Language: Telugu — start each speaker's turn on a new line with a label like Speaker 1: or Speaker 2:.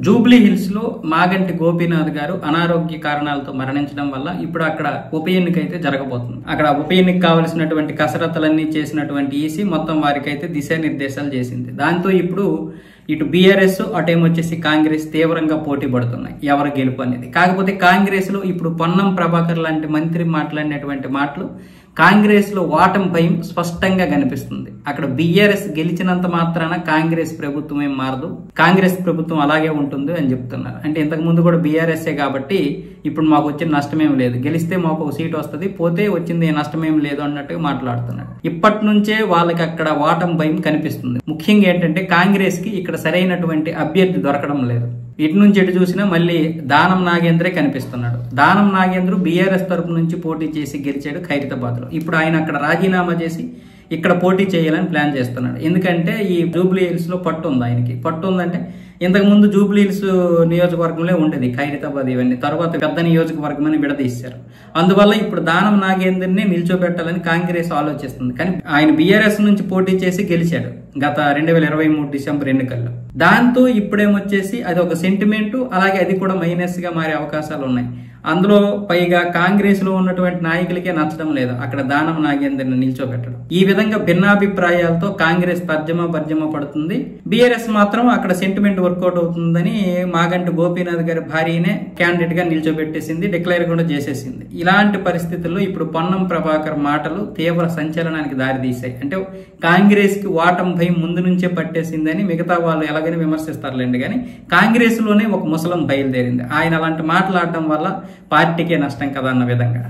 Speaker 1: జూబ్లీ హిల్స్ లో మాగంటి గోపీనాథ్ గారు అనారోగ్య కారణాలతో మరణించడం వల్ల ఇప్పుడు అక్కడ ఉప ఎన్నిక అయితే జరగబోతుంది. అక్కడ ఉప ఎన్నిక కావలసినటువంటి కసరత్తులన్నీ చేసినటువంటి ఈసీ మొత్తం వారికైతే దిశానిర్దేశాలు చేసింది. దాంతో ఇప్పుడు ఇటు బీఆర్ఎస్ అటేమొచ్చేసి కాంగ్రెస్ తీవ్రంగా పోటీ పడుతున్నాయి ఎవరు గెలుపు అనేది. కాకపోతే కాంగ్రెస్ లో ఇప్పుడు పొన్నం ప్రభాకర్ లాంటి మంత్రి మాట్లాడినటువంటి మాటలు కాంగ్రెస్ లో ఓటమి భయం స్పష్టంగా కనిపిస్తుంది. అక్కడ బీఆర్ఎస్ గెలిచినంత మాత్రాన కాంగ్రెస్ ప్రభుత్వం ఏం మారదు, కాంగ్రెస్ ప్రభుత్వం అలాగే ఉంటుంది అని చెప్తున్నారు. అంటే ఇంతకు ముందు కూడా బీఆర్ఎస్ఏ కాబట్టి ఇప్పుడు మాకు వచ్చిన నష్టమేం లేదు, గెలిస్తే మాకు ఒక సీట్ వస్తుంది, పోతే వచ్చింది నష్టమేం లేదు అన్నట్టుగా మాట్లాడుతున్నారు. ఇప్పటి నుంచే వాళ్ళకి అక్కడ ఓటమి భయం కనిపిస్తుంది. ముఖ్యంగా ఏంటంటే కాంగ్రెస్ కి ఇక్కడ సరైనటువంటి అభ్యర్థి దొరకడం లేదు. ఇటు నుంచి ఎటు చూసినా మళ్ళీ దానం నాగేంద్రే కనిపిస్తున్నాడు. దానం నాగేంద్ర బీఆర్ఎస్ తరపు నుంచి పోటీ చేసి గెలిచాడు ఖైరతాబాద్ లో. ఇప్పుడు ఆయన అక్కడ రాజీనామా చేసి ఇక్కడ పోటీ చేయాలని ప్లాన్ చేస్తున్నాడు. ఎందుకంటే ఈ జూబ్లీ హిల్స్ లో పట్టు ఉంది ఆయనకి. పట్టు ఉందంటే ఇంతకు ముందు జూబ్లీ హిల్స్ నియోజకవర్గంలో ఉండేది ఖైరతాబాద్, ఇవన్నీ తర్వాత పెద్ద నియోజకవర్గం అని విడదీశారు. అందువల్ల ఇప్పుడు దానం నాగేంద్రని నిల్చోబెట్టాలని కాంగ్రెస్ ఆలోచిస్తుంది. కానీ ఆయన బీఆర్ఎస్ నుంచి పోటీ చేసి గెలిచాడు గత 2023 డిసెంబర్ ఎన్నికల్లో. దాంతో ఇప్పుడేమొచ్చేసి అది ఒక సెంటిమెంట్, అలాగే అది కూడా మైనస్ గా మారే అవకాశాలు ఉన్నాయి. అందులో పైగా కాంగ్రెస్ లో ఉన్నటువంటి నాయకులకే నచ్చడం లేదు అక్కడ దానం నాగేంద్రని నిల్చోబెట్టడం. ఈ విధంగా భిన్నాభిప్రాయాలతో కాంగ్రెస్ తర్జమా పడుతుంది. బీఆర్ఎస్ మాత్రం అక్కడ సెంటిమెంట్ వర్కౌట్ అవుతుందని మాగంటి గోపీనాథ్ గారి భార్యనే క్యాండిడేట్ గా నిల్చోబెట్టేసింది, డిక్లేర్ కూడా చేసేసింది. ఇలాంటి పరిస్థితుల్లో ఇప్పుడు పొన్నం ప్రభాకర్ మాటలు తీవ్ర సంచలనానికి దారితీశాయి. అంటే కాంగ్రెస్ కి ఓటమి భయం ముందు నుంచే పట్టేసిందని మిగతా వాళ్ళు ఎలాగైనా విమర్శిస్తారులేండి, కానీ కాంగ్రెస్ లోనే ఒక ముసలం బయలుదేరింది. ఆయన అలాంటి మాట్లాడటం వల్ల పార్టీకే నష్టం కదా అన్న విధంగా.